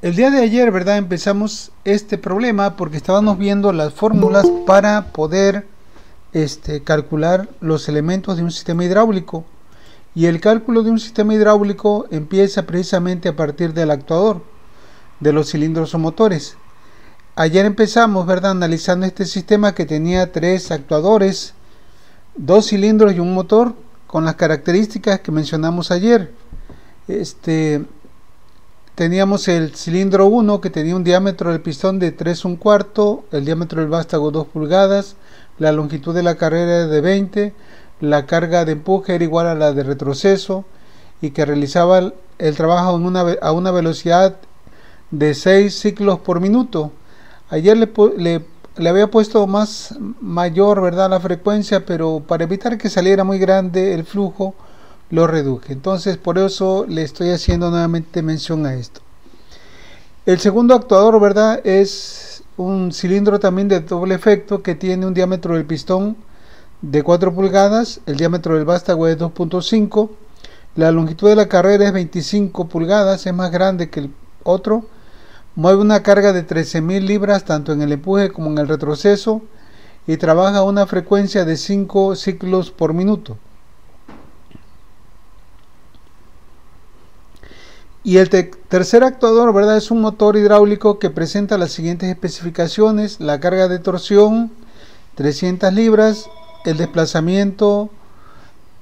El día de ayer, ¿verdad? Empezamos este problema porque estábamos viendo las fórmulas para poder calcular los elementos de un sistema hidráulico. Y el cálculo de un sistema hidráulico empieza precisamente a partir del actuador, de los cilindros o motores. Ayer empezamos, ¿verdad? Analizando este sistema que tenía 3 actuadores, 2 cilindros y un motor con las características que mencionamos ayer. Teníamos el cilindro 1 que tenía un diámetro del pistón de 3 1/4, el diámetro del vástago 2 pulgadas, la longitud de la carrera era de 20, la carga de empuje era igual a la de retroceso y que realizaba el trabajo a una velocidad de 6 ciclos por minuto. Ayer le había puesto mayor, ¿verdad?, la frecuencia, pero para evitar que saliera muy grande el flujo lo reduje. Entonces por eso le estoy haciendo nuevamente mención a esto. El segundo actuador, ¿verdad?, es un cilindro también de doble efecto que tiene un diámetro del pistón de 4 pulgadas, el diámetro del vástago es 2.5, la longitud de la carrera es 25 pulgadas, es más grande que el otro, mueve una carga de 13.000 libras tanto en el empuje como en el retroceso y trabaja a una frecuencia de 5 ciclos por minuto. Y el tercer actuador, ¿verdad?, es un motor hidráulico que presenta las siguientes especificaciones: la carga de torsión 300 libras, el desplazamiento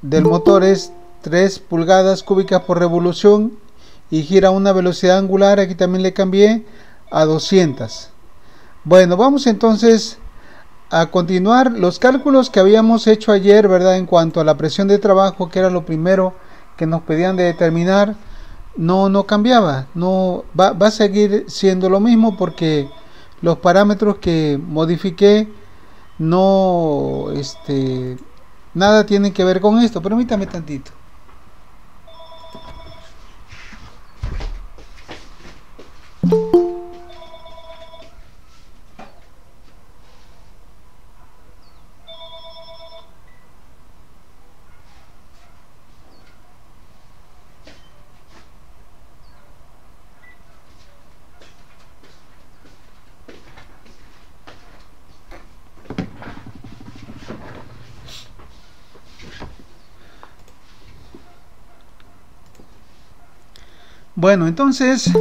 del motor es 3 pulgadas cúbicas por revolución y gira a una velocidad angular, aquí también le cambié, a 200. Bueno, vamos entonces a continuar los cálculos que habíamos hecho ayer, ¿verdad?, en cuanto a la presión de trabajo, que era lo primero que nos pedían de determinar. No cambiaba, va a seguir siendo lo mismo porque los parámetros que modifiqué nada tienen que ver con esto. Permítame tantito. Bueno, entonces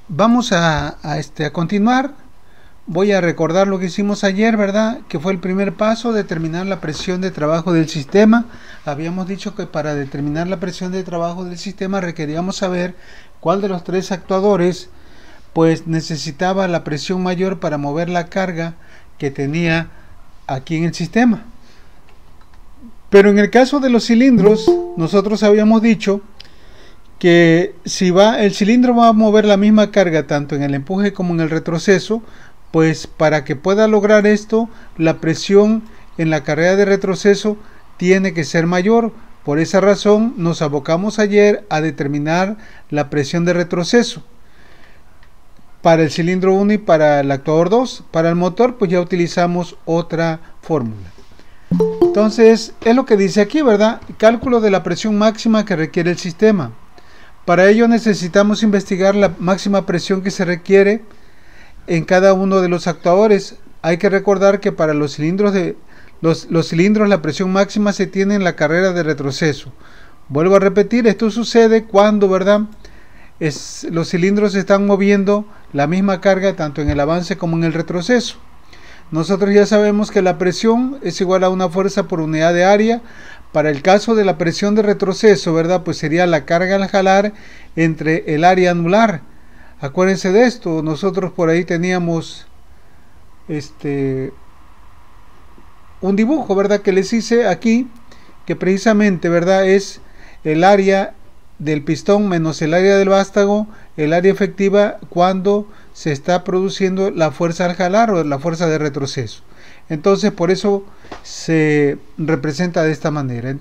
vamos a continuar. Voy a recordar lo que hicimos ayer, ¿verdad?, que fue el primer paso, determinar la presión de trabajo del sistema. Habíamos dicho que para determinar la presión de trabajo del sistema requeríamos saber cuál de los 3 actuadores pues necesitaba la presión mayor para mover la carga que tenía aquí en el sistema. Pero en el caso de los cilindros, nosotros habíamos dicho que si el cilindro va a mover la misma carga tanto en el empuje como en el retroceso, pues para que pueda lograr esto, la presión en la carrera de retroceso tiene que ser mayor. Por esa razón nos abocamos ayer a determinar la presión de retroceso para el cilindro 1 y para el actuador 2. Para el motor pues ya utilizamos otra fórmula. Entonces es lo que dice aquí, ¿verdad? Cálculo de la presión máxima que requiere el sistema. Para ello necesitamos investigar la máxima presión que se requiere en cada uno de los actuadores. Hay que recordar que para los cilindros la presión máxima se tiene en la carrera de retroceso. Vuelvo a repetir, esto sucede cuando, ¿verdad?, los cilindros están moviendo la misma carga tanto en el avance como en el retroceso. Nosotros ya sabemos que la presión es igual a una fuerza por unidad de área. Para el caso de la presión de retroceso, ¿verdad?, pues sería la carga al jalar entre el área anular. Acuérdense de esto, nosotros por ahí teníamos un dibujo, ¿verdad?, que les hice aquí, que precisamente, ¿verdad?, es el área del pistón menos el área del vástago, el área efectiva cuando se está produciendo la fuerza al jalar o la fuerza de retroceso. Entonces por eso se representa de esta manera.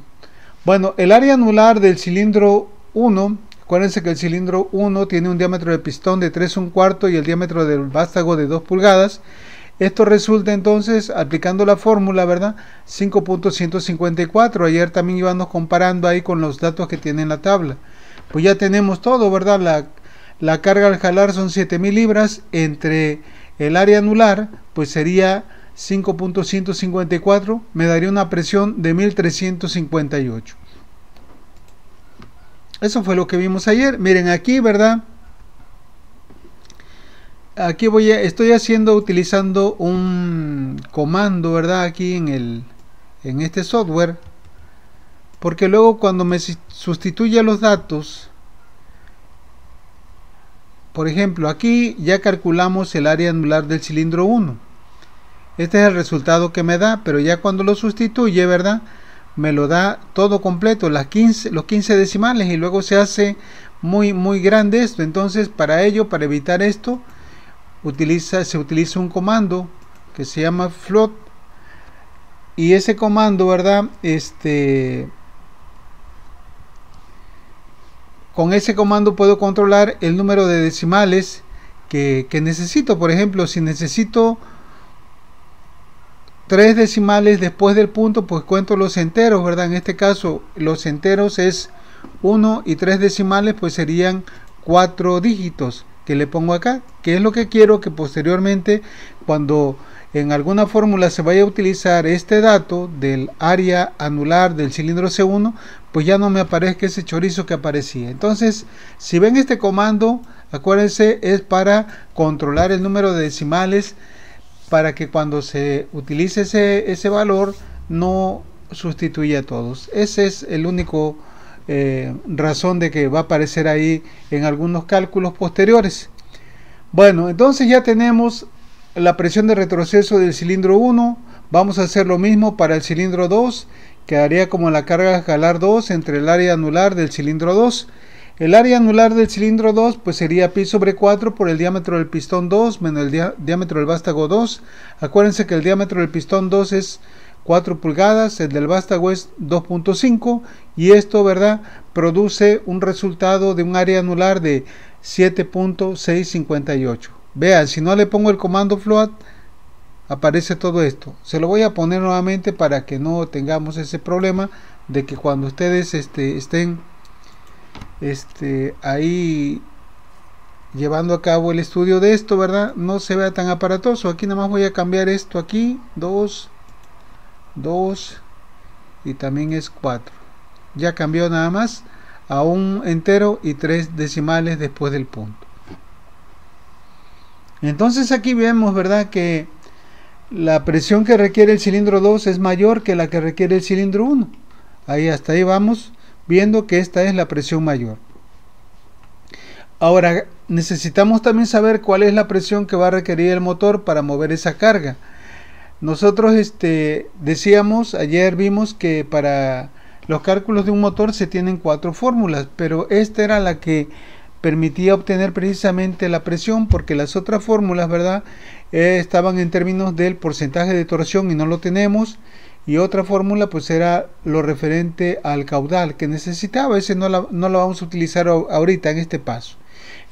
Bueno, el área anular del cilindro 1, acuérdense que el cilindro 1 tiene un diámetro de pistón de 3 1/4 y el diámetro del vástago de 2 pulgadas. Esto resulta entonces, aplicando la fórmula, ¿verdad?, 5.154. Ayer también íbamos comparando ahí con los datos que tiene en la tabla. Pues ya tenemos todo, ¿verdad? la carga al jalar son 7000 libras, entre el área anular pues sería 5.154, me daría una presión de 1358. Eso fue lo que vimos ayer. Miren aquí, ¿verdad? Aquí estoy utilizando un comando, ¿verdad? Aquí en este software, porque luego cuando me sustituya los datos, por ejemplo, aquí ya calculamos el área anular del cilindro 1. Este es el resultado que me da, pero ya cuando lo sustituye, ¿verdad? Me lo da todo completo, los 15 decimales, y luego se hace muy grande esto. Entonces, para evitar esto, se utiliza un comando que se llama float, y ese comando, ¿verdad? Con ese comando puedo controlar el número de decimales que necesito. Por ejemplo, si necesito 3 decimales después del punto, pues cuento los enteros, ¿verdad? En este caso, los enteros es 1 y 3 decimales, pues serían 4 dígitos que le pongo acá, que es lo que quiero que posteriormente, cuando en alguna fórmula se vaya a utilizar este dato del área anular del cilindro C1, pues ya no me aparezca ese chorizo que aparecía. Entonces, si ven este comando, acuérdense, es para controlar el número de decimales, para que cuando se utilice ese valor no sustituya a todos. Ese es el único razón de que va a aparecer ahí en algunos cálculos posteriores. Bueno, entonces ya tenemos la presión de retroceso del cilindro 1. Vamos a hacer lo mismo para el cilindro 2. Quedaría como la carga jalar 2 entre el área anular del cilindro 2. El área anular del cilindro 2 pues sería pi sobre 4 por el diámetro del pistón 2 menos el diámetro del vástago 2. Acuérdense que el diámetro del pistón 2 es 4 pulgadas, el del vástago es 2.5, y esto, ¿verdad?, produce un resultado de un área anular de 7.658. Vean, si no le pongo el comando float, aparece todo esto. Se lo voy a poner nuevamente para que no tengamos ese problema de que cuando ustedes estén ahí llevando a cabo el estudio de esto, ¿verdad?, no se vea tan aparatoso. Aquí nada más voy a cambiar esto aquí, 2 y también es 4. Ya cambió nada más a un entero y 3 decimales después del punto. Entonces aquí vemos, ¿verdad?, que la presión que requiere el cilindro 2 es mayor que la que requiere el cilindro 1. Hasta ahí vamos viendo que esta es la presión mayor. Ahora necesitamos también saber cuál es la presión que va a requerir el motor para mover esa carga. Nosotros decíamos, ayer vimos que para los cálculos de un motor se tienen 4 fórmulas, pero esta era la que permitía obtener precisamente la presión, porque las otras fórmulas, ¿verdad?, estaban en términos del porcentaje de torsión y no lo tenemos, y otra fórmula pues era lo referente al caudal que necesitaba. Ese no la vamos a utilizar ahorita en este paso.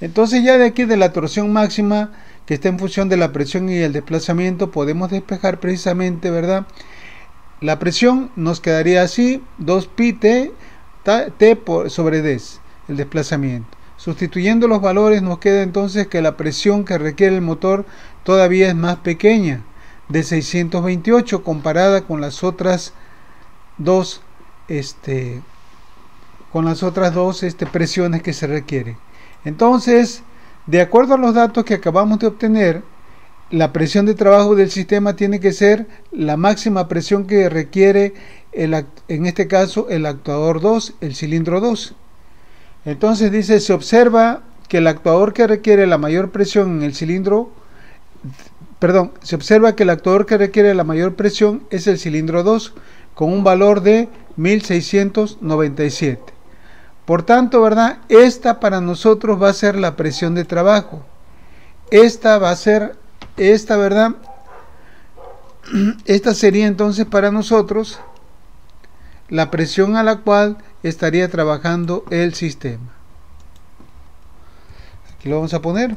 Entonces ya de aquí de la torsión máxima, que está en función de la presión y el desplazamiento, podemos despejar precisamente, ¿verdad?, la presión. Nos quedaría así, 2pi t sobre d, el desplazamiento. Sustituyendo los valores nos queda entonces que la presión que requiere el motor todavía es más pequeña, de 628, comparada con las otras dos presiones que se requieren. Entonces, de acuerdo a los datos que acabamos de obtener, la presión de trabajo del sistema tiene que ser la máxima presión que requiere, en este caso, el actuador 2, el cilindro 2. Entonces dice, se observa que el actuador que requiere la mayor presión en el cilindro, se observa que el actuador que requiere la mayor presión es el cilindro 2, con un valor de 1697. Por tanto, ¿verdad?, esta para nosotros va a ser la presión de trabajo. Esta va a ser, ¿verdad?, esta sería entonces para nosotros la presión a la cual estaría trabajando el sistema. Aquí lo vamos a poner.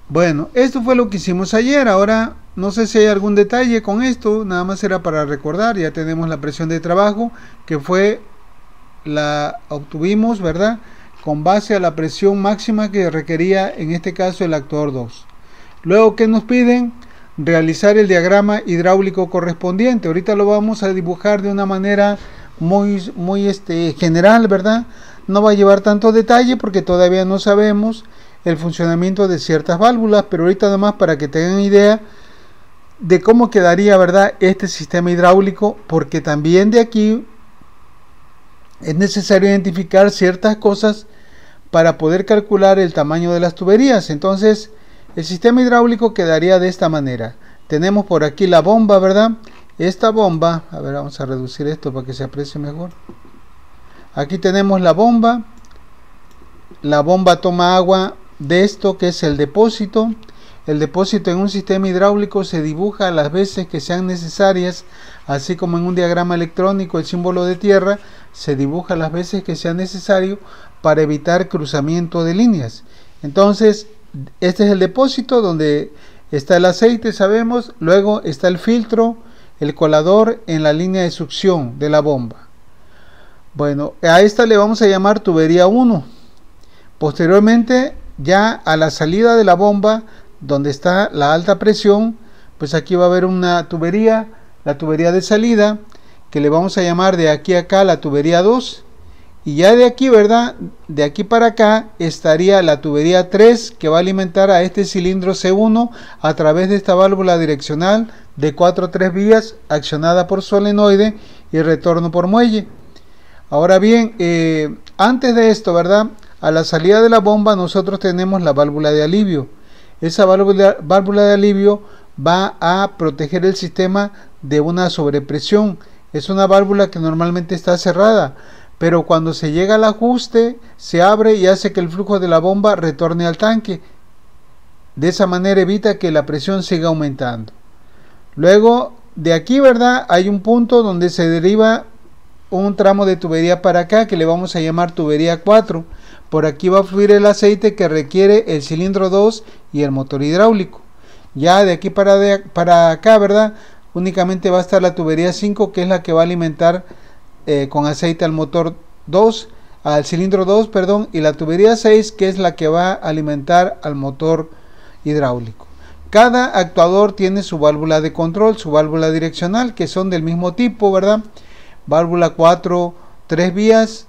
Bueno, esto fue lo que hicimos ayer. Ahora no sé si hay algún detalle con esto, nada más era para recordar. Ya tenemos la presión de trabajo que la obtuvimos, ¿verdad? Con base a la presión máxima que requería en este caso el actuador 2. Luego, ¿qué nos piden? Realizar el diagrama hidráulico correspondiente. Ahorita lo vamos a dibujar de una manera muy general, ¿verdad? No va a llevar tanto detalle porque todavía no sabemos el funcionamiento de ciertas válvulas, pero ahorita nada más para que tengan idea de cómo quedaría, ¿verdad?, este sistema hidráulico, porque también de aquí es necesario identificar ciertas cosas para poder calcular el tamaño de las tuberías. Entonces, el sistema hidráulico quedaría de esta manera. Tenemos por aquí la bomba, ¿verdad? Esta bomba, a ver, vamos a reducir esto para que se aprecie mejor. Aquí tenemos la bomba. La bomba toma agua de esto que es el depósito. El depósito en un sistema hidráulico se dibuja las veces que sean necesarias, así como en un diagrama electrónico el símbolo de tierra se dibuja las veces que sea necesario para evitar cruzamiento de líneas. Entonces, este es el depósito donde está el aceite, sabemos. Luego está el filtro, el colador en la línea de succión de la bomba. Bueno, a esta le vamos a llamar tubería 1. Posteriormente, ya a la salida de la bomba, donde está la alta presión, pues aquí va a haber una tubería, la tubería de salida, que le vamos a llamar de aquí a acá la tubería 2. Y ya de aquí, ¿verdad?, de aquí para acá estaría la tubería 3, que va a alimentar a este cilindro C1 a través de esta válvula direccional de 4 a 3 vías, accionada por solenoide y retorno por muelle. Ahora bien, antes de esto, ¿verdad?, a la salida de la bomba nosotros tenemos la válvula de alivio. Esa válvula de alivio va a proteger el sistema de una sobrepresión. Es una válvula que normalmente está cerrada, pero cuando se llega al ajuste se abre y hace que el flujo de la bomba retorne al tanque. De esa manera evita que la presión siga aumentando. Luego de aquí, ¿verdad?, hay un punto donde se deriva un tramo de tubería para acá que le vamos a llamar tubería 4. Por aquí va a fluir el aceite que requiere el cilindro 2 y el motor hidráulico. Ya de aquí para acá, ¿verdad?, únicamente va a estar la tubería 5, que es la que va a alimentar con aceite al motor 2, al cilindro 2, perdón, y la tubería 6, que es la que va a alimentar al motor hidráulico. Cada actuador tiene su válvula de control, su válvula direccional, que son del mismo tipo, ¿verdad? Válvula 4, 3 vías,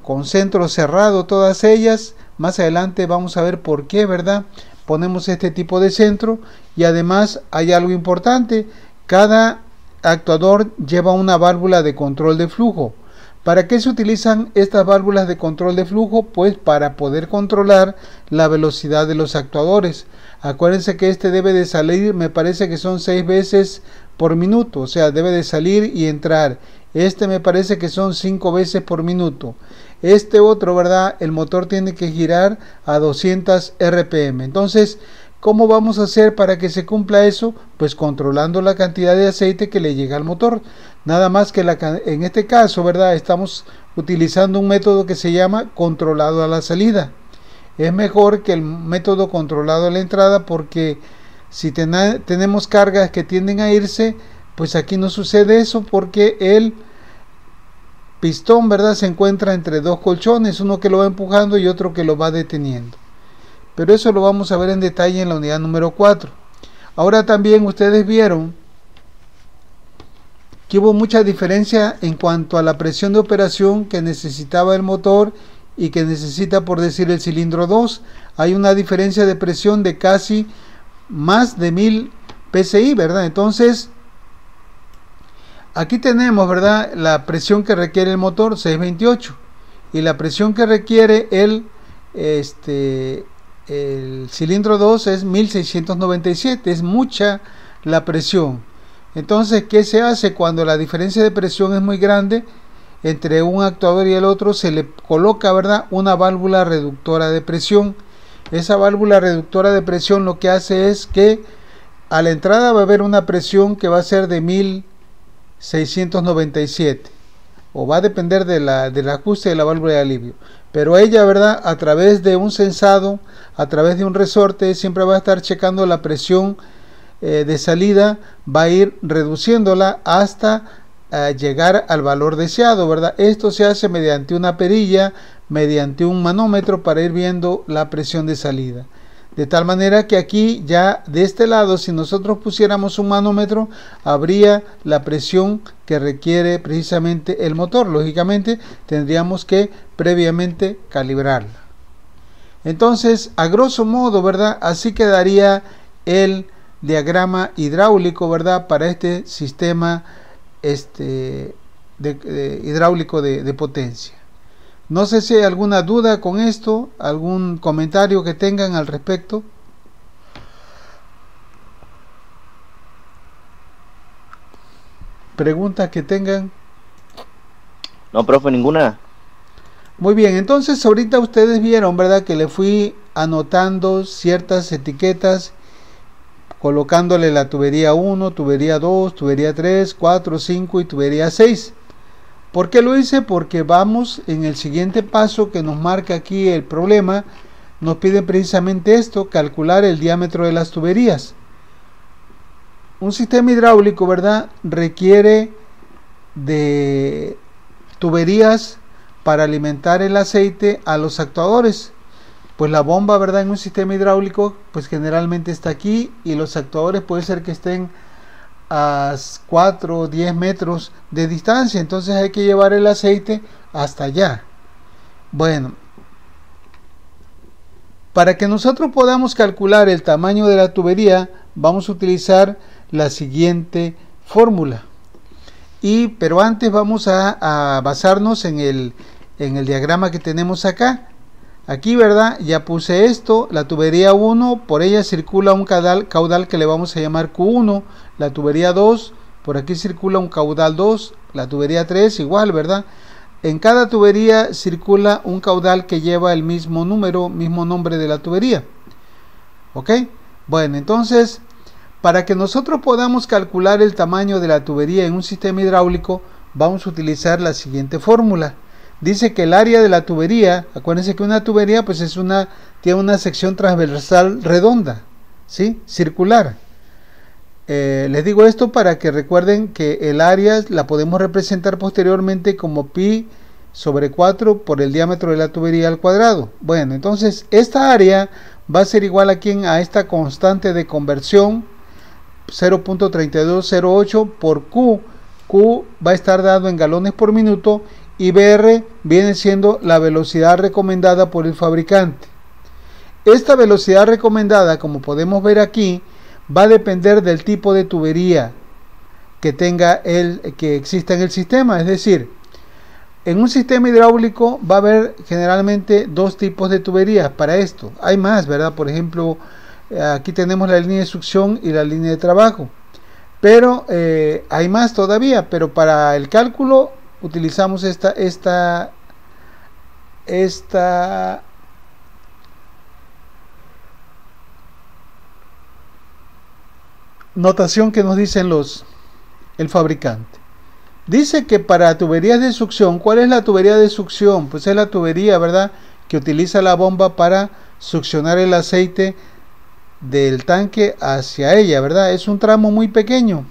con centro cerrado todas ellas. Más adelante vamos a ver por qué, ¿verdad?, ponemos este tipo de centro. Y además hay algo importante: cada actuador lleva una válvula de control de flujo. ¿Para qué se utilizan estas válvulas de control de flujo? Pues para poder controlar la velocidad de los actuadores. Acuérdense que este debe de salir, me parece que son 6 veces por minuto, o sea, debe de salir y entrar. Este me parece que son 5 veces por minuto. Este otro, ¿verdad?, el motor tiene que girar a 200 RPM. Entonces, ¿cómo vamos a hacer para que se cumpla eso? Pues controlando la cantidad de aceite que le llega al motor. Nada más que en este caso, ¿verdad?, estamos utilizando un método que se llama controlado a la salida. Es mejor que el método controlado a la entrada, porque si tenemos cargas que tienden a irse, pues aquí no sucede eso, porque el pistón, ¿verdad?, se encuentra entre dos colchones, uno que lo va empujando y otro que lo va deteniendo. Pero eso lo vamos a ver en detalle en la unidad número 4. Ahora también ustedes vieron que hubo mucha diferencia en cuanto a la presión de operación que necesitaba el motor y que necesita, por decir, el cilindro 2. Hay una diferencia de presión de casi más de 1000 psi, ¿verdad? Entonces, aquí tenemos, ¿verdad?, la presión que requiere el motor, 628, y la presión que requiere el cilindro 2 es 1697. Es mucha la presión. Entonces, ¿qué se hace cuando la diferencia de presión es muy grande entre un actuador y el otro? Se le coloca, ¿verdad?, una válvula reductora de presión. Esa válvula reductora de presión lo que hace es que a la entrada va a haber una presión que va a ser de 1697, o va a depender del ajuste de la válvula de alivio. pero ella, ¿verdad?, a través de un sensado, a través de un resorte, siempre va a estar checando la presión de salida, va a ir reduciéndola hasta llegar al valor deseado, ¿verdad? Esto se hace mediante una perilla, mediante un manómetro para ir viendo la presión de salida. De tal manera que aquí ya de este lado, si nosotros pusiéramos un manómetro, habría la presión que requiere precisamente el motor. Lógicamente tendríamos que previamente calibrarla. Entonces, a grosso modo, ¿verdad?, así quedaría el diagrama hidráulico, ¿verdad?, para este sistema hidráulico de potencia. No sé si hay alguna duda con esto, algún comentario que tengan al respecto. Preguntas que tengan. No, profe, ninguna. Muy bien, entonces ahorita ustedes vieron, ¿verdad?, que le fui anotando ciertas etiquetas, colocándole la tubería 1, tubería 2, tubería 3, 4, 5 y tubería 6. ¿Por qué lo hice? Porque vamos en el siguiente paso que nos marca aquí el problema. Nos pide precisamente esto, calcular el diámetro de las tuberías. Un sistema hidráulico, ¿verdad?, requiere de tuberías para alimentar el aceite a los actuadores. Pues la bomba, ¿verdad?, en un sistema hidráulico, pues generalmente está aquí, y los actuadores puede ser que estén a 4 o 10 metros de distancia, entonces hay que llevar el aceite hasta allá. Bueno, para que nosotros podamos calcular el tamaño de la tubería, vamos a utilizar la siguiente fórmula. Pero antes vamos a basarnos en el diagrama que tenemos acá. Aquí, ¿verdad?, ya puse esto, la tubería 1, por ella circula un caudal que le vamos a llamar Q1, la tubería 2, por aquí circula un caudal 2, la tubería 3 igual, ¿verdad? En cada tubería circula un caudal que lleva el mismo número, mismo nombre de la tubería. ¿Ok? Bueno, entonces, para que nosotros podamos calcular el tamaño de la tubería en un sistema hidráulico, vamos a utilizar la siguiente fórmula. Dice que el área de la tubería, acuérdense que una tubería pues tiene una sección transversal redonda, ¿sí?, circular. Les digo esto para que recuerden que el área la podemos representar posteriormente como pi sobre 4 por el diámetro de la tubería al cuadrado. Bueno, entonces esta área va a ser igual a esta constante de conversión 0.3208 por Q. Q va a estar dado en galones por minuto y BR viene siendo la velocidad recomendada por el fabricante. Esta velocidad recomendada, como podemos ver aquí, va a depender del tipo de tubería que exista en el sistema. Es decir, en un sistema hidráulico va a haber generalmente dos tipos de tuberías. Para esto hay más, ¿verdad? Por ejemplo, aquí tenemos la línea de succión y la línea de trabajo, pero hay más todavía. Pero para el cálculo utilizamos esta notación que nos dicen el fabricante. Dice que para tuberías de succión, ¿cuál es la tubería de succión? Pues es la tubería, ¿verdad?, que utiliza la bomba para succionar el aceite del tanque hacia ella, ¿verdad? Es un tramo muy pequeño.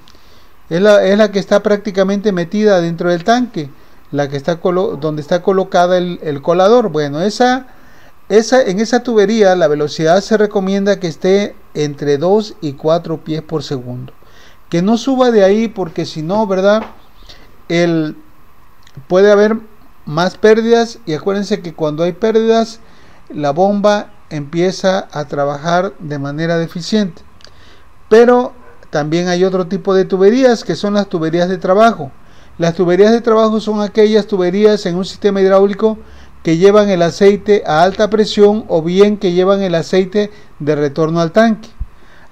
Es la que está prácticamente metida dentro del tanque, la que está donde está colocada el colador. Bueno, en esa tubería la velocidad se recomienda que esté entre 2 y 4 pies por segundo. Que no suba de ahí, porque si no, ¿verdad?, puede haber más pérdidas, y acuérdense que cuando hay pérdidas la bomba empieza a trabajar de manera deficiente. Pero también hay otro tipo de tuberías, que son las tuberías de trabajo. Las tuberías de trabajo son aquellas tuberías en un sistema hidráulico que llevan el aceite a alta presión, o bien que llevan el aceite de retorno al tanque.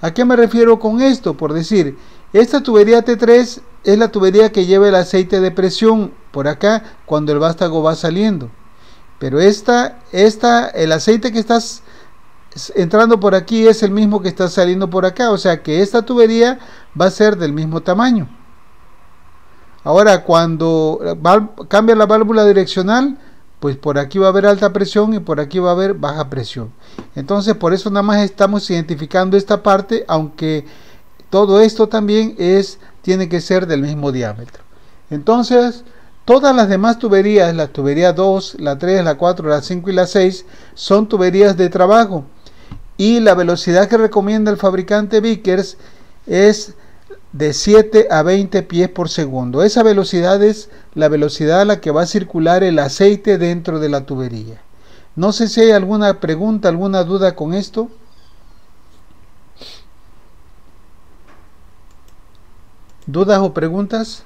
¿A qué me refiero con esto? Por decir, esta tubería T3 es la tubería que lleva el aceite de presión por acá cuando el vástago va saliendo. Pero el aceite que estás entrando por aquí es el mismo que está saliendo por acá, o sea que esta tubería va a ser del mismo tamaño. Ahora, cuando cambia la válvula direccional, pues por aquí va a haber alta presión y por aquí va a haber baja presión. Entonces por eso nada más estamos identificando esta parte, aunque todo esto también tiene que ser del mismo diámetro. Entonces todas las demás tuberías, la tubería 2, la 3, la 4, la 5 y la 6, son tuberías de trabajo. Y la velocidad que recomienda el fabricante Vickers es de 7 a 20 pies por segundo. Esa velocidad es la velocidad a la que va a circular el aceite dentro de la tubería. No sé si hay alguna pregunta, alguna duda con esto. ¿Dudas o preguntas?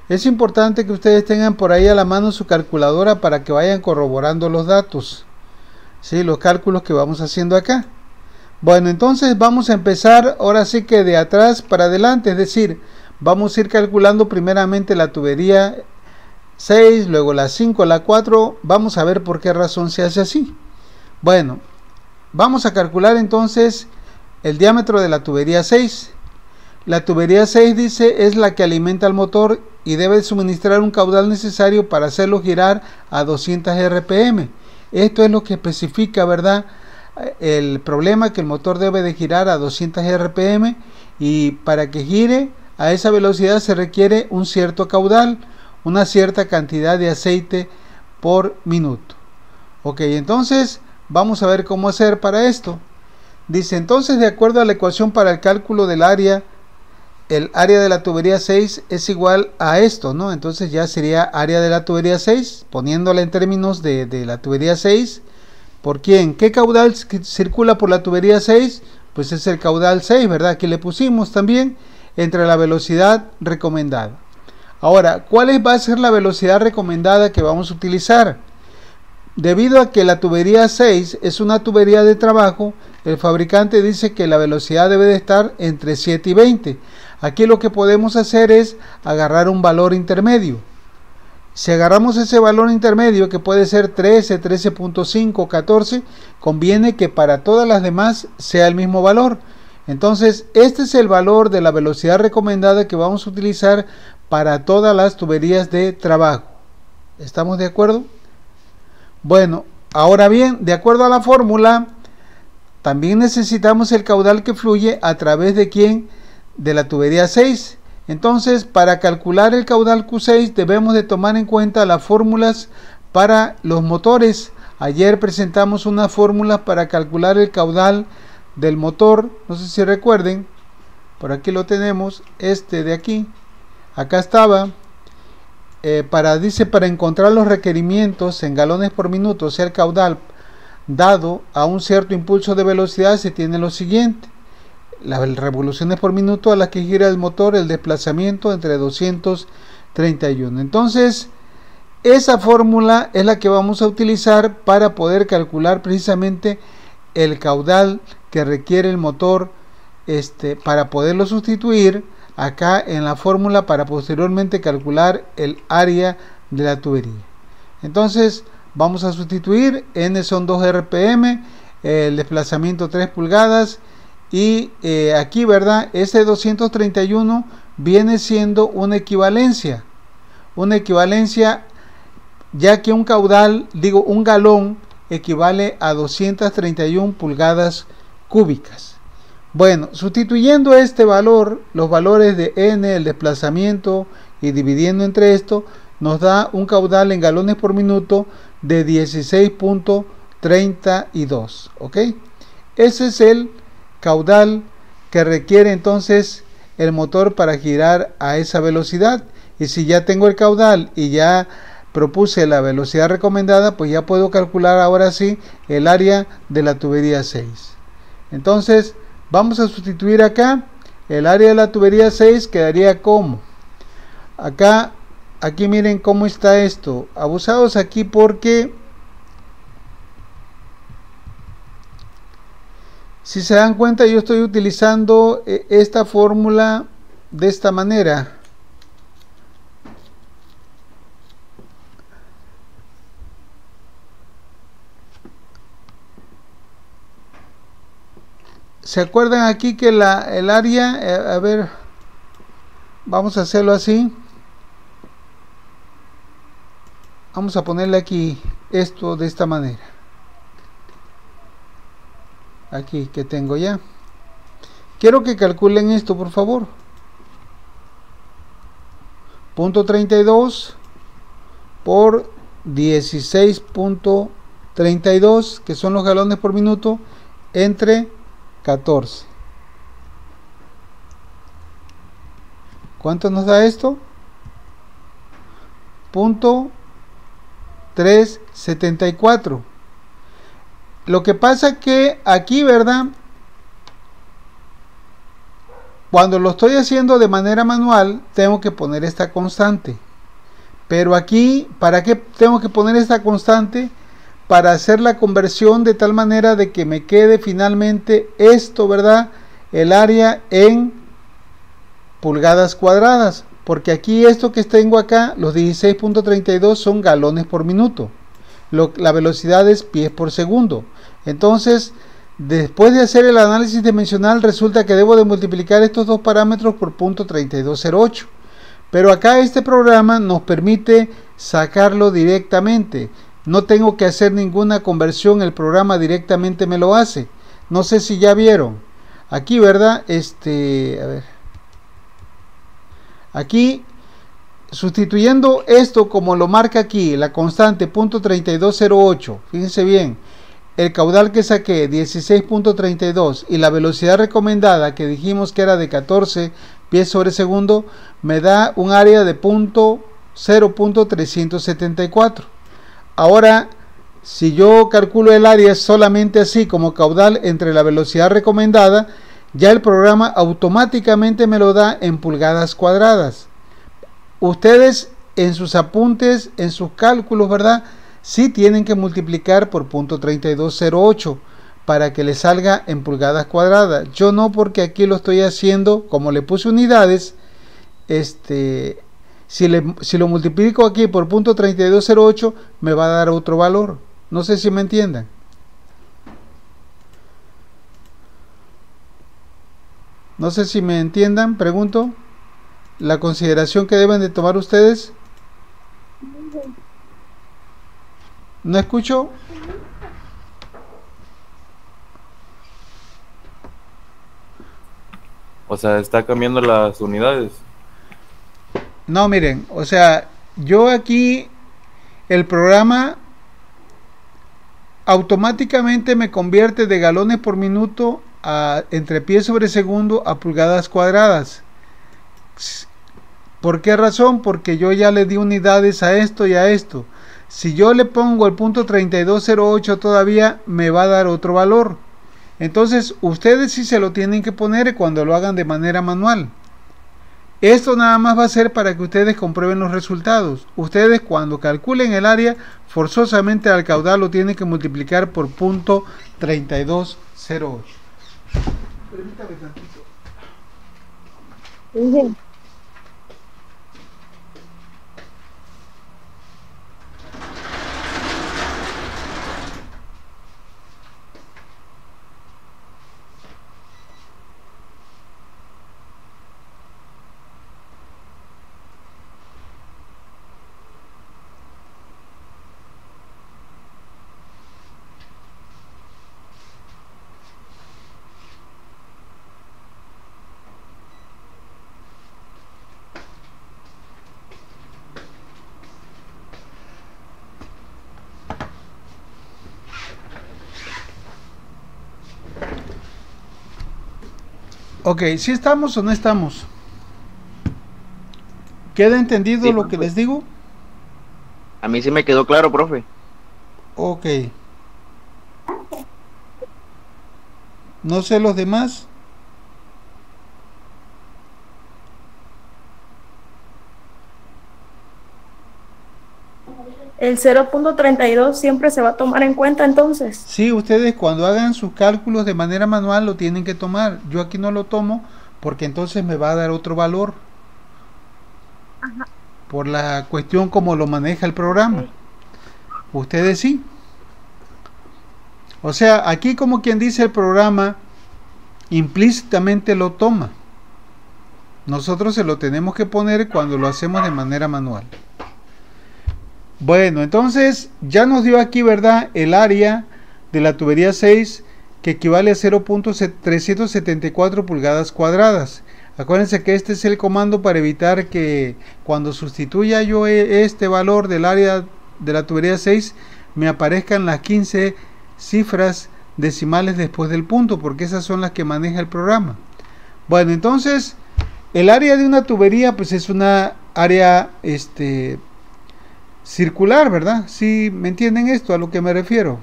Es importante que ustedes tengan por ahí a la mano su calculadora para que vayan corroborando los datos, ¿sí? Los cálculos que vamos haciendo acá. Bueno, entonces vamos a empezar ahora sí que de atrás para adelante, es decir, vamos a ir calculando primeramente la tubería 6, luego la 5, la 4, vamos a ver por qué razón se hace así. Bueno, vamos a calcular entonces el diámetro de la tubería 6. La tubería 6 dice es la que alimenta el motor y debe suministrar un caudal necesario para hacerlo girar a 200 RPM. Esto es lo que especifica, ¿verdad?, el problema, que el motor debe de girar a 200 RPM, y para que gire a esa velocidad se requiere un cierto caudal, una cierta cantidad de aceite por minuto. Ok, entonces vamos a ver cómo hacer para esto. Dice entonces, de acuerdo a la ecuación para el cálculo del área, el área de la tubería 6 es igual a esto, ¿no? Entonces ya sería área de la tubería 6, poniéndola en términos de la tubería 6. ¿Por quién? ¿Qué caudal circula por la tubería 6? Pues es el caudal 6, ¿verdad? Aquí le pusimos también entre la velocidad recomendada. Ahora, ¿cuál va a ser la velocidad recomendada que vamos a utilizar? Debido a que la tubería 6 es una tubería de trabajo, el fabricante dice que la velocidad debe de estar entre 7 y 20. Aquí lo que podemos hacer es agarrar un valor intermedio. Si agarramos ese valor intermedio, que puede ser 13, 13.5, 14, conviene que para todas las demás sea el mismo valor. Entonces, este es el valor de la velocidad recomendada que vamos a utilizar para todas las tuberías de trabajo. ¿Estamos de acuerdo? Bueno, ahora bien, de acuerdo a la fórmula, también necesitamos el caudal que fluye a través de ¿quién? De la tubería 6. Entonces, para calcular el caudal Q6 debemos de tomar en cuenta las fórmulas para los motores. Ayer presentamos unas fórmulas para calcular el caudal del motor, no sé si recuerden, por aquí lo tenemos, este de aquí, acá estaba, dice para encontrar los requerimientos en galones por minuto, o sea el caudal dado a un cierto impulso de velocidad, se tiene lo siguiente: las revoluciones por minuto a las que gira el motor, el desplazamiento entre 231. Entonces, esa fórmula es la que vamos a utilizar para poder calcular precisamente el caudal que requiere el motor, para poderlo sustituir acá en la fórmula para posteriormente calcular el área de la tubería. Entonces, vamos a sustituir, N son 2 RPM, el desplazamiento 3 pulgadas, y aquí, ¿verdad?, ese 231 viene siendo una equivalencia, ya que un caudal, un galón equivale a 231 pulgadas cúbicas. Bueno, sustituyendo este valor, los valores de N, el desplazamiento, y dividiendo entre esto, nos da un caudal en galones por minuto de 16.32, ¿ok? Ese es el caudal que requiere entonces el motor para girar a esa velocidad. Y si ya tengo el caudal y ya propuse la velocidad recomendada, pues ya puedo calcular ahora sí el área de la tubería 6. Entonces vamos a sustituir acá el área de la tubería 6, quedaría como aquí miren cómo está esto, abusados aquí, porque si se dan cuenta, yo estoy utilizando esta fórmula de esta manera. ¿Se acuerdan aquí que el área, a ver, vamos a hacerlo así. Vamos a ponerle aquí esto de esta manera. Aquí que tengo ya. Quiero que calculen esto, por favor. Punto 32 por 16.32, que son los galones por minuto, entre 14. ¿Cuánto nos da esto? Punto 374. Lo que pasa que aquí, ¿verdad? Cuando lo estoy haciendo de manera manual, tengo que poner esta constante. Pero aquí, ¿para qué tengo que poner esta constante? Para hacer la conversión de tal manera de que me quede finalmente esto, ¿verdad? El área en pulgadas cuadradas. Porque aquí esto que tengo acá, los 16.32 son galones por minuto. La velocidad es pies por segundo. Entonces, después de hacer el análisis dimensional, resulta que debo de multiplicar estos dos parámetros por punto 3208. Pero acá este programa nos permite sacarlo directamente. No tengo que hacer ninguna conversión, el programa directamente me lo hace. No sé si ya vieron. Aquí, ¿verdad? A ver. Aquí, sustituyendo esto como lo marca aquí, la constante punto 3208. Fíjense bien. El caudal que saqué, 16.32, y la velocidad recomendada que dijimos que era de 14 pies sobre segundo, me da un área de 0.374. Ahora, si yo calculo el área solamente así como caudal entre la velocidad recomendada, ya el programa automáticamente me lo da en pulgadas cuadradas. Ustedes en sus apuntes, en sus cálculos, ¿verdad? Sí tienen que multiplicar por punto 3208 para que le salga en pulgadas cuadradas. Yo no, porque aquí lo estoy haciendo, como le puse unidades, si lo multiplico aquí por punto 3208 me va a dar otro valor. No sé si me entiendan. No sé si me entiendan, pregunto. La consideración que deben de tomar ustedes. ¿No escucho? O sea, está cambiando las unidades. No, miren, o sea, yo aquí el programa automáticamente me convierte de galones por minuto entre pies sobre segundo a pulgadas cuadradas. ¿Por qué razón? Porque yo ya le di unidades a esto y a esto. Si yo le pongo el punto 3208 todavía me va a dar otro valor. Entonces ustedes sí se lo tienen que poner cuando lo hagan de manera manual. Esto nada más va a ser para que ustedes comprueben los resultados. Ustedes cuando calculen el área, forzosamente al caudal lo tienen que multiplicar por punto 3208. Permítame tantito. Ok, ¿sí estamos o no estamos? ¿Queda entendido lo que les digo? A mí sí me quedó claro, profe. Ok. No sé los demás. El 0.32 siempre se va a tomar en cuenta entonces. Sí, ustedes cuando hagan sus cálculos de manera manual lo tienen que tomar. Yo aquí no lo tomo porque entonces me va a dar otro valor. Ajá. Por la cuestión como lo maneja el programa. Okay. Ustedes sí. O sea, aquí como quien dice el programa implícitamente lo toma. Nosotros se lo tenemos que poner cuando lo hacemos de manera manual. Bueno, entonces ya nos dio aquí, ¿verdad? El área de la tubería 6, que equivale a 0.374 pulgadas cuadradas. Acuérdense que este es el comando para evitar que cuando sustituya yo este valor del área de la tubería 6 me aparezcan las 15 cifras decimales después del punto, porque esas son las que maneja el programa. Bueno, entonces el área de una tubería pues es una área circular, ¿verdad? ¿Sí me entienden esto a lo que me refiero?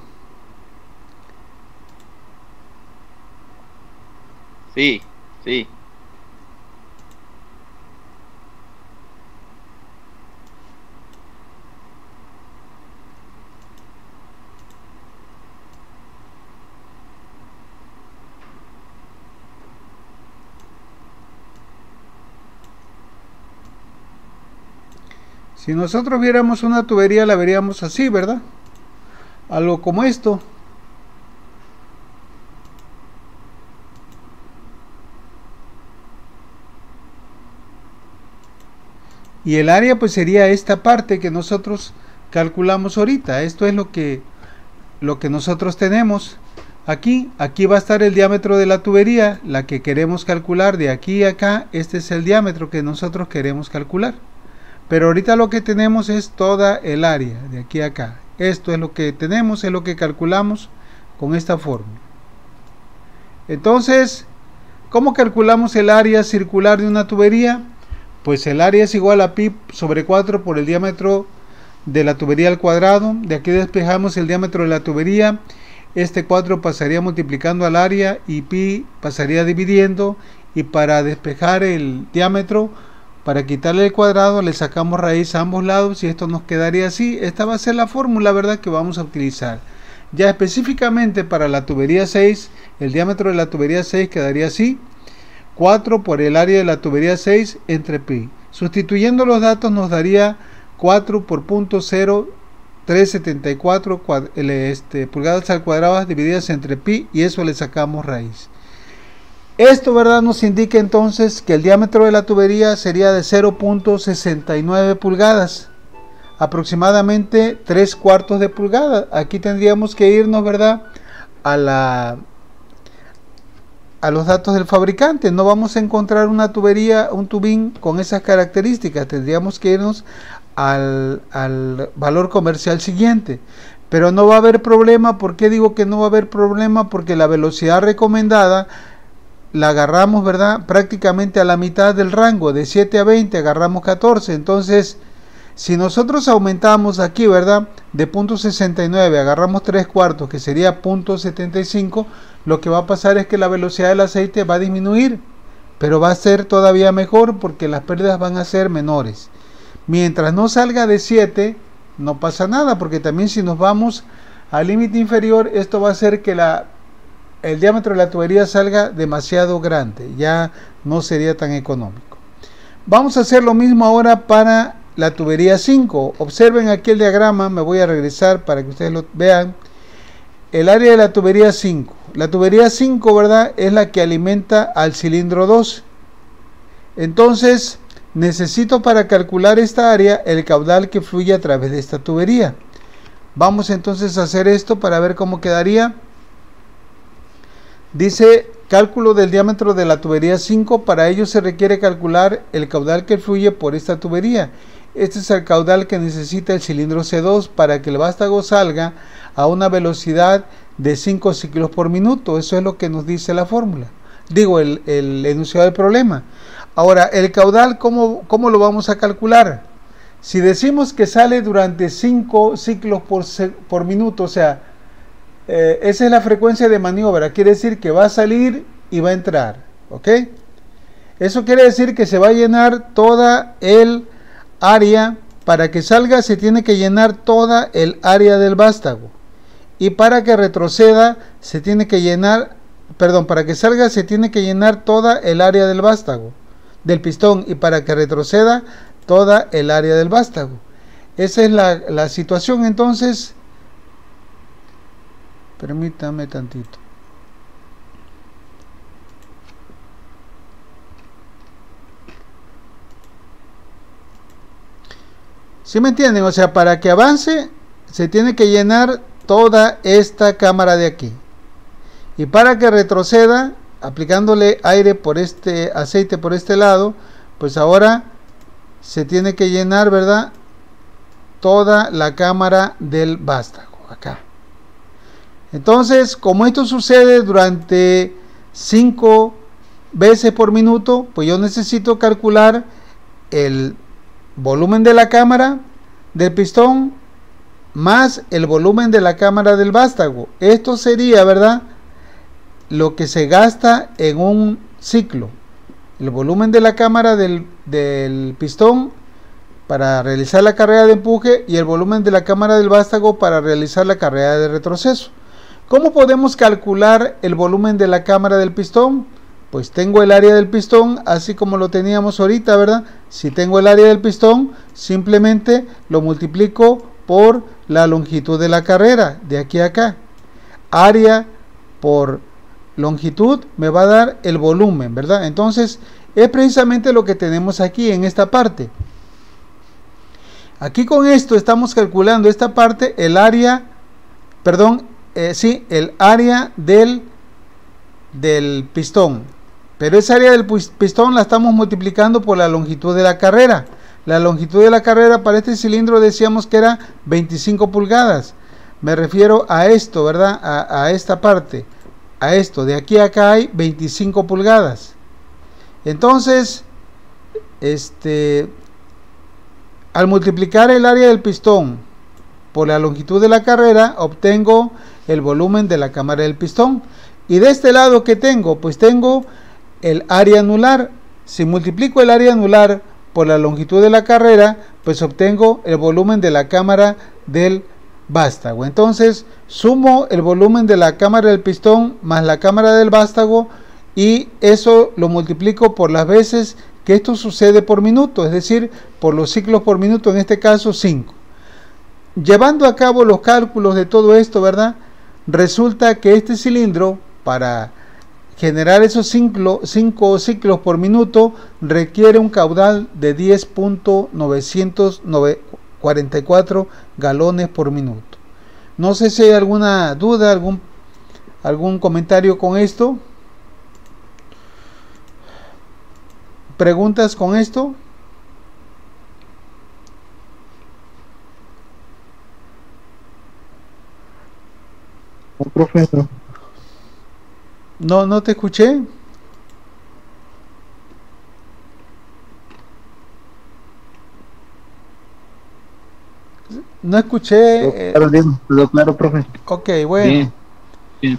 Sí, sí. Si nosotros viéramos una tubería la veríamos así, ¿verdad? Algo como esto. Y el área pues sería esta parte que nosotros calculamos ahorita. Esto es lo que nosotros tenemos aquí. Aquí va a estar el diámetro de la tubería, la que queremos calcular de aquí a acá. Este es el diámetro que nosotros queremos calcular. Pero ahorita lo que tenemos es toda el área de aquí a acá. Esto es lo que tenemos, es lo que calculamos con esta fórmula. Entonces, ¿cómo calculamos el área circular de una tubería? Pues el área es igual a pi sobre 4 por el diámetro de la tubería al cuadrado. De aquí despejamos el diámetro de la tubería. Este 4 pasaría multiplicando al área y pi pasaría dividiendo. Y para despejar el diámetro, para quitarle el cuadrado, le sacamos raíz a ambos lados y esto nos quedaría así. Esta va a ser la fórmula, ¿verdad?, que vamos a utilizar. Ya específicamente para la tubería 6, el diámetro de la tubería 6 quedaría así: 4 por el área de la tubería 6 entre pi. Sustituyendo los datos nos daría 4 por .0374 pulgadas al cuadrado divididas entre pi, y eso le sacamos raíz. Esto, ¿verdad?, nos indica entonces que el diámetro de la tubería sería de 0.69 pulgadas, aproximadamente 3/4 de pulgada. Aquí tendríamos que irnos, ¿verdad?, a los datos del fabricante. No vamos a encontrar una tubería, un tubín con esas características. Tendríamos que irnos al valor comercial siguiente. Pero no va a haber problema. ¿Por qué digo que no va a haber problema? Porque la velocidad recomendada la agarramos, ¿verdad?, prácticamente a la mitad del rango. De 7 a 20 agarramos 14. Entonces, si nosotros aumentamos aquí, ¿verdad?, de .69 agarramos 3/4, que sería .75, lo que va a pasar es que la velocidad del aceite va a disminuir, pero va a ser todavía mejor porque las pérdidas van a ser menores. Mientras no salga de 7, no pasa nada, porque también si nos vamos al límite inferior, esto va a hacer que el diámetro de la tubería salga demasiado grande, ya no sería tan económico. Vamos a hacer lo mismo ahora para la tubería 5. Observen aquí el diagrama, me voy a regresar para que ustedes lo vean. El área de la tubería 5. La tubería 5, ¿verdad?, es la que alimenta al cilindro 2. Entonces, necesito para calcular esta área el caudal que fluye a través de esta tubería. Vamos entonces a hacer esto para ver cómo quedaría. Dice cálculo del diámetro de la tubería 5. Para ello se requiere calcular el caudal que fluye por esta tubería. Este es el caudal que necesita el cilindro C2 para que el vástago salga a una velocidad de 5 ciclos por minuto. Eso es lo que nos dice la fórmula. Digo, el enunciado del problema. Ahora, el caudal, ¿cómo lo vamos a calcular? Si decimos que sale durante 5 ciclos por minuto, o sea, esa es la frecuencia de maniobra, quiere decir que va a salir y va a entrar, ¿ok? Eso quiere decir que se va a llenar toda el área. Para que salga se tiene que llenar toda el área del vástago, y para que retroceda se tiene que llenar, para que salga se tiene que llenar toda el área del vástago, del pistón, y para que retroceda toda el área del vástago. Esa es la situación. Entonces, permítame tantito. ¿Sí me entienden? O sea, para que avance se tiene que llenar toda esta cámara de aquí. Y para que retroceda, aplicándole aire por este, aceite por este lado, pues ahora se tiene que llenar, ¿verdad? Toda la cámara del vástago, acá. Entonces, como esto sucede durante 5 veces por minuto, pues yo necesito calcular el volumen de la cámara del pistón más el volumen de la cámara del vástago. Esto sería, ¿verdad?, lo que se gasta en un ciclo. El volumen de la cámara del pistón para realizar la carrera de empuje y el volumen de la cámara del vástago para realizar la carrera de retroceso. ¿Cómo podemos calcular el volumen de la cámara del pistón? Pues tengo el área del pistón, así como lo teníamos ahorita, ¿verdad? Si tengo el área del pistón, simplemente lo multiplico por la longitud de la carrera, de aquí a acá. Área por longitud me va a dar el volumen, ¿verdad? Entonces, es precisamente lo que tenemos aquí en esta parte. Aquí con esto estamos calculando esta parte, el área, perdón, el área del pistón. Pero esa área del pistón la estamos multiplicando por la longitud de la carrera. La longitud de la carrera para este cilindro decíamos que era 25 pulgadas. Me refiero a esto, ¿verdad? A esta parte. A esto. De aquí a acá hay 25 pulgadas. Entonces, al multiplicar el área del pistón por la longitud de la carrera, obtengo el volumen de la cámara del pistón. Y de este lado, ¿qué tengo? Pues tengo el área anular. Si multiplico el área anular por la longitud de la carrera, pues obtengo el volumen de la cámara del vástago. Entonces, sumo el volumen de la cámara del pistón más la cámara del vástago y eso lo multiplico por las veces que esto sucede por minuto, es decir, por los ciclos por minuto, en este caso 5. Llevando a cabo los cálculos de todo esto, ¿verdad? Resulta que este cilindro, para generar esos 5 ciclos por minuto, requiere un caudal de 10.944 galones por minuto. No sé si hay alguna duda, algún comentario con esto. ¿Preguntas con esto? Profesor. No te escuché. No escuché. Claro, profe. Ok, bueno. Bien.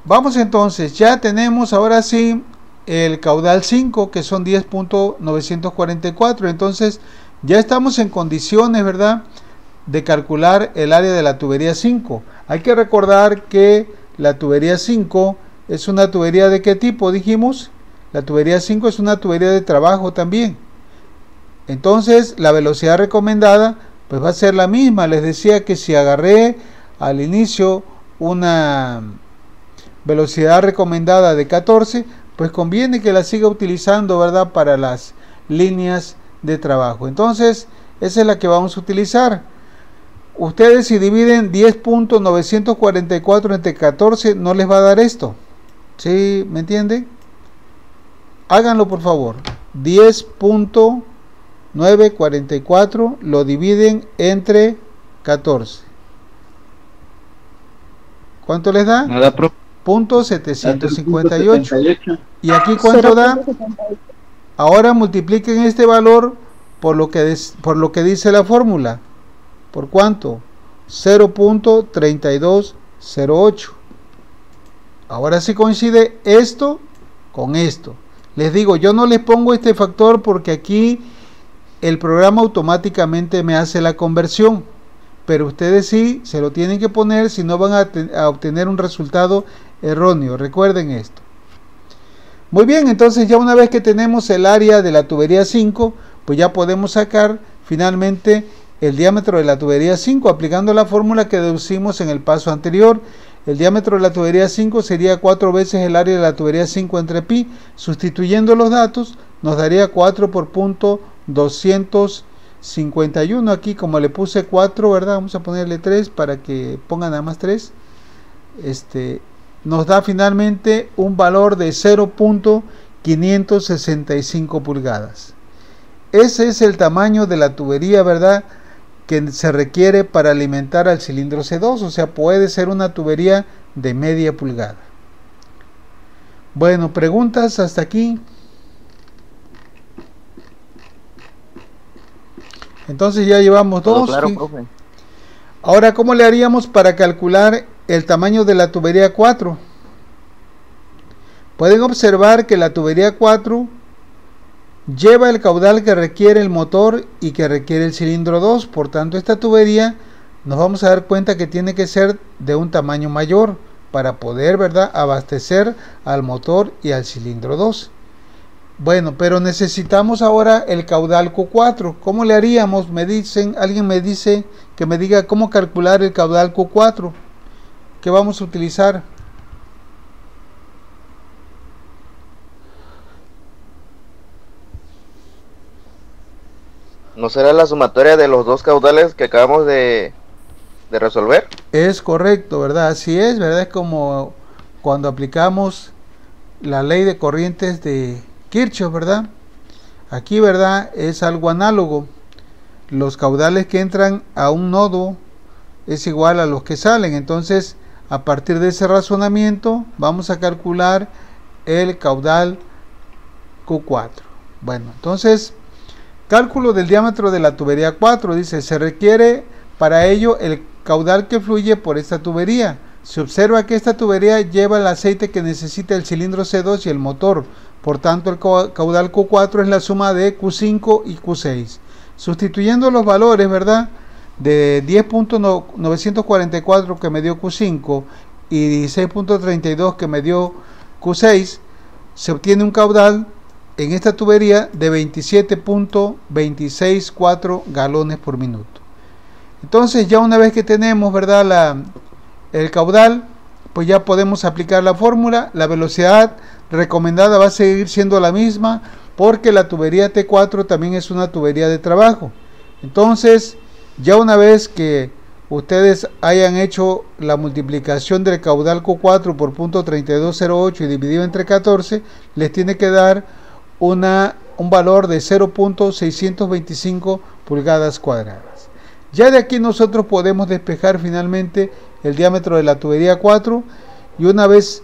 Vamos entonces, ya tenemos ahora sí el caudal 5, que son 10.944. Entonces, ya estamos en condiciones, ¿verdad?, de calcular el área de la tubería 5. Hay que recordar que la tubería 5 es una tubería de qué tipo, dijimos. La tubería 5 es una tubería de trabajo también. Entonces, la velocidad recomendada pues va a ser la misma. Les decía que si agarré al inicio una velocidad recomendada de 14, pues conviene que la siga utilizando, ¿verdad?, para las líneas de trabajo. Entonces, esa es la que vamos a utilizar. Ustedes, si dividen 10.944 entre 14, no les va a dar esto. ¿Sí? ¿Me entienden? Háganlo, por favor. 10.944 lo dividen entre 14. ¿Cuánto les da? Nada, profe. Punto 758. ¿Y aquí cuánto da? Ahora multipliquen este valor por lo que dice la fórmula. ¿Por cuánto? 0.3208. Ahora sí coincide esto con esto. Les digo, yo no les pongo este factor porque aquí el programa automáticamente me hace la conversión. Pero ustedes sí se lo tienen que poner, si no van a obtener un resultado erróneo. Recuerden esto. Muy bien, entonces ya una vez que tenemos el área de la tubería 5, pues ya podemos sacar finalmente el diámetro de la tubería 5, aplicando la fórmula que deducimos en el paso anterior. El diámetro de la tubería 5 sería 4 veces el área de la tubería 5 entre pi. Sustituyendo los datos, nos daría 4 por punto 200 51. Aquí como le puse 4, ¿verdad? Vamos a ponerle 3 para que pongan nada más 3. Nos da finalmente un valor de 0.565 pulgadas. Ese es el tamaño de la tubería, ¿verdad?, que se requiere para alimentar al cilindro C2, o sea, puede ser una tubería de media pulgada. Bueno, preguntas hasta aquí. Entonces ya llevamos Todo dos. claro, ¿Sí? profe. Ahora, ¿cómo le haríamos para calcular el tamaño de la tubería 4? Pueden observar que la tubería 4 lleva el caudal que requiere el motor y que requiere el cilindro 2. Por tanto, esta tubería nos vamos a dar cuenta que tiene que ser de un tamaño mayor para poder, ¿verdad?, abastecer al motor y al cilindro 2. Bueno, pero necesitamos ahora el caudal Q4. ¿Cómo le haríamos? Me dicen, alguien me dice que me diga cómo calcular el caudal Q4. ¿Qué vamos a utilizar? ¿No será la sumatoria de los dos caudales que acabamos de resolver? Es correcto, ¿verdad? Así es, ¿verdad? Es como cuando aplicamos la ley de corrientes de Kirchhoff, ¿verdad? Aquí, ¿verdad?, es algo análogo. Los caudales que entran a un nodo es igual a los que salen. Entonces, a partir de ese razonamiento, vamos a calcular el caudal Q4. Bueno, entonces, cálculo del diámetro de la tubería 4. Dice, se requiere para ello el caudal que fluye por esta tubería. Se observa que esta tubería lleva el aceite que necesita el cilindro C2 y el motor. Por tanto, el caudal Q4 es la suma de Q5 y Q6. Sustituyendo los valores, ¿verdad?, de 10.944 que me dio Q5 y 16.32 que me dio Q6, se obtiene un caudal en esta tubería de 27.264 galones por minuto. Entonces, ya una vez que tenemos, ¿verdad?, el caudal, pues ya podemos aplicar la fórmula. La velocidad recomendada va a seguir siendo la misma porque la tubería T4 también es una tubería de trabajo. Entonces, ya una vez que ustedes hayan hecho la multiplicación del caudal Q4 por .3208 y dividido entre 14, les tiene que dar un valor de 0.625 pulgadas cuadradas. Ya de aquí nosotros podemos despejar finalmente el diámetro de la tubería 4 y una vez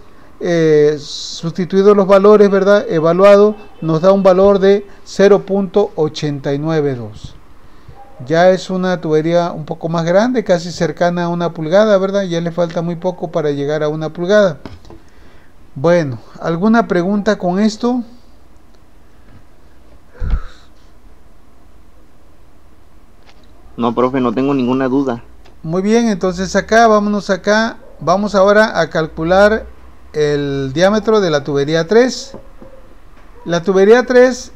sustituidos los valores, ¿verdad?, evaluado, nos da un valor de 0.892. Ya es una tubería un poco más grande, casi cercana a 1 pulgada, ¿verdad? Ya le falta muy poco para llegar a 1 pulgada. Bueno, ¿alguna pregunta con esto? No, profe, no tengo ninguna duda. Muy bien, entonces vámonos acá. Vamos ahora a calcular el diámetro de la tubería 3. La tubería 3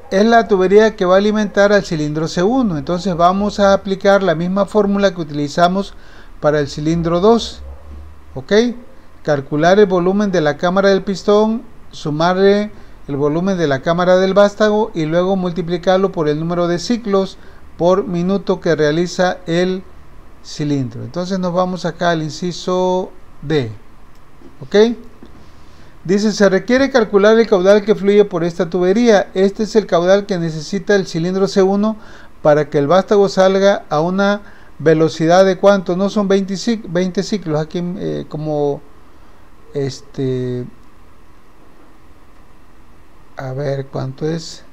es la tubería que va a alimentar al cilindro C1. Entonces vamos a aplicar la misma fórmula que utilizamos para el cilindro 2. ¿Ok? Calcular el volumen de la cámara del pistón, sumarle el volumen de la cámara del vástago y luego multiplicarlo por el número de ciclos por minuto que realiza el cilindro. Entonces nos vamos acá al inciso D. ¿Ok? Dice, se requiere calcular el caudal que fluye por esta tubería. Este es el caudal que necesita el cilindro C1 para que el vástago salga a una velocidad de ¿cuánto? No son 20 ciclos. Aquí como a ver cuánto es.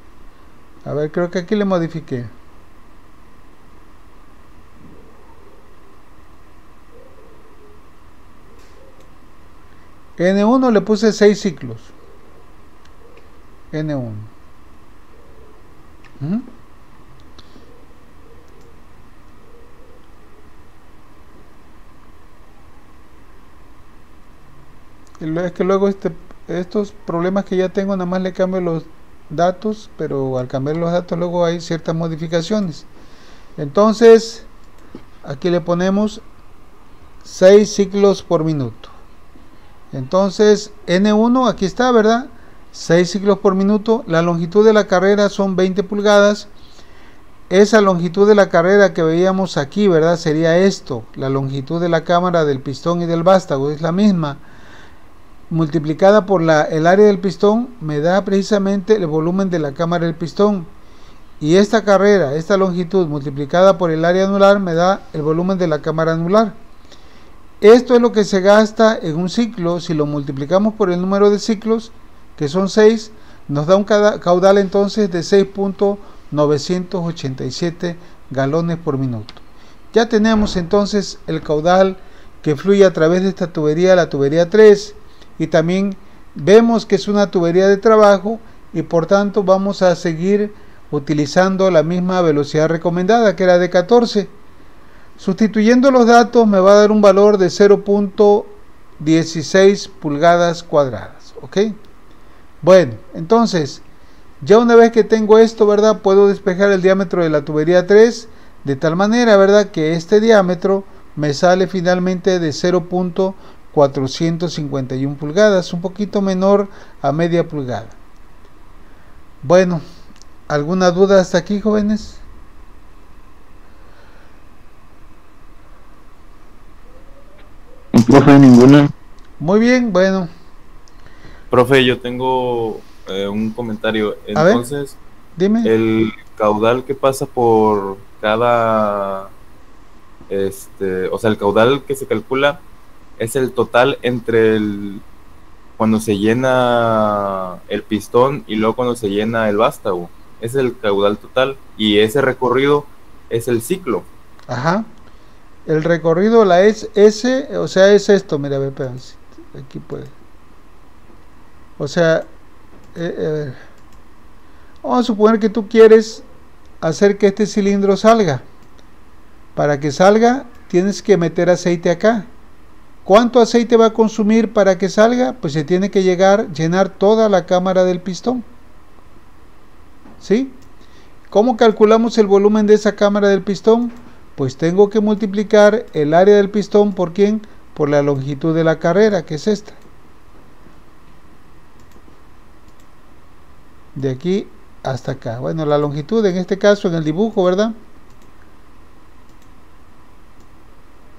A ver, creo que aquí le modifiqué. N1 le puse 6 ciclos. N1. Es que luego estos problemas que ya tengo, nada más le cambio los datos, pero al cambiar los datos luego hay ciertas modificaciones. Entonces, aquí le ponemos 6 ciclos por minuto. Entonces, N1, aquí está, ¿verdad? 6 ciclos por minuto. La longitud de la carrera son 20 pulgadas. esa longitud de la carrera que veíamos aquí, ¿verdad? Sería esto, la longitud de la cámara del pistón y del vástago, es la misma, multiplicada por el área del pistón, me da precisamente el volumen de la cámara del pistón. Y esta carrera, esta longitud multiplicada por el área anular, me da el volumen de la cámara anular. Esto es lo que se gasta en un ciclo. Si lo multiplicamos por el número de ciclos, que son 6, nos da un caudal entonces de 6.987 galones por minuto. Ya tenemos entonces el caudal que fluye a través de esta tubería, la tubería 3, y también vemos que es una tubería de trabajo y por tanto vamos a seguir utilizando la misma velocidad recomendada, que era de 14. Sustituyendo los datos me va a dar un valor de 0.16 pulgadas cuadradas, ¿ok? Bueno, entonces, ya una vez que tengo esto, ¿verdad? Puedo despejar el diámetro de la tubería 3 de tal manera, ¿verdad?, que este diámetro me sale finalmente de 0.451 pulgadas, un poquito menor a media pulgada. Bueno, ¿alguna duda hasta aquí, jóvenes? Profe, ninguna. Muy bien, bueno. Profe, yo tengo un comentario. Entonces, Dime. el caudal que pasa por cada, o sea, el caudal que se calcula es el total entre cuando se llena el pistón y luego cuando se llena el vástago. Es el caudal total y ese recorrido es el ciclo. Ajá. El recorrido, la S, o sea, es esto, mira, a ver, aquí puede. O sea, vamos a suponer que tú quieres hacer que este cilindro salga. Para que salga, tienes que meter aceite acá. ¿Cuánto aceite va a consumir para que salga? Pues se tiene que llenar toda la cámara del pistón. ¿Sí? ¿Cómo calculamos el volumen de esa cámara del pistón? Pues tengo que multiplicar el área del pistón por ¿quién? Por la longitud de la carrera, que es esta. De aquí hasta acá. Bueno, la longitud en este caso en el dibujo, ¿verdad?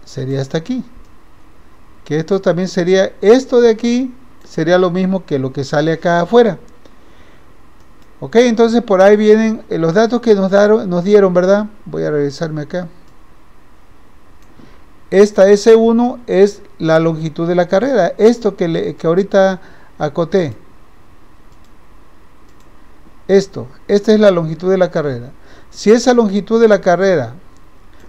Sería hasta aquí. Que esto también sería, esto de aquí sería lo mismo que lo que sale acá afuera. Ok, entonces por ahí vienen los datos que nos dieron, ¿verdad? Voy a regresarme acá. Esta S1 es la longitud de la carrera. Esto que ahorita acoté. Esta es la longitud de la carrera. Si esa longitud de la carrera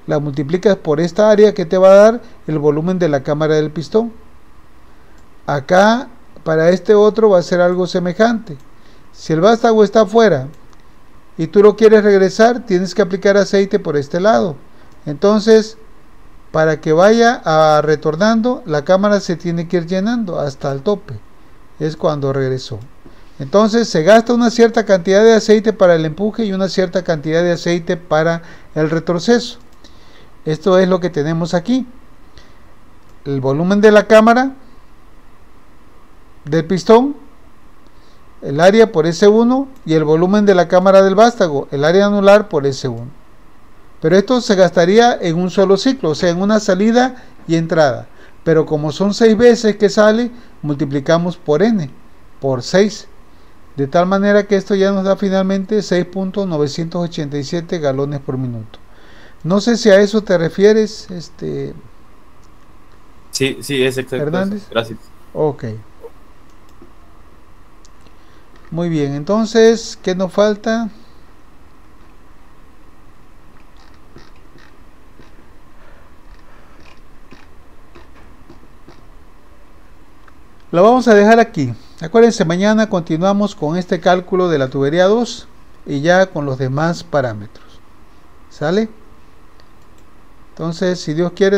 la multiplicas por esta área, que te va a dar el volumen de la cámara del pistón. Acá, para este otro va a ser algo semejante. Si el vástago está afuera y tú lo quieres regresar, tienes que aplicar aceite por este lado. Entonces, para que vaya retornando, la cámara se tiene que ir llenando hasta el tope. Es cuando regresó. Entonces se gasta una cierta cantidad de aceite para el empuje y una cierta cantidad de aceite para el retroceso. Esto es lo que tenemos aquí. El volumen de la cámara del pistón, el área por S1, y el volumen de la cámara del vástago, el área anular por S1. Pero esto se gastaría en un solo ciclo, o sea, en una salida y entrada. Pero como son 6 veces que sale, multiplicamos por N, por 6. De tal manera que esto ya nos da finalmente 6.987 galones por minuto. No sé si a eso te refieres, Sí, es exacto. Hernández. Gracias. Ok. Muy bien, entonces, ¿qué nos falta? Lo vamos a dejar aquí. Acuérdense, mañana continuamos con este cálculo de la tubería 2 y ya con los demás parámetros. ¿Sale? Entonces, si Dios quiere...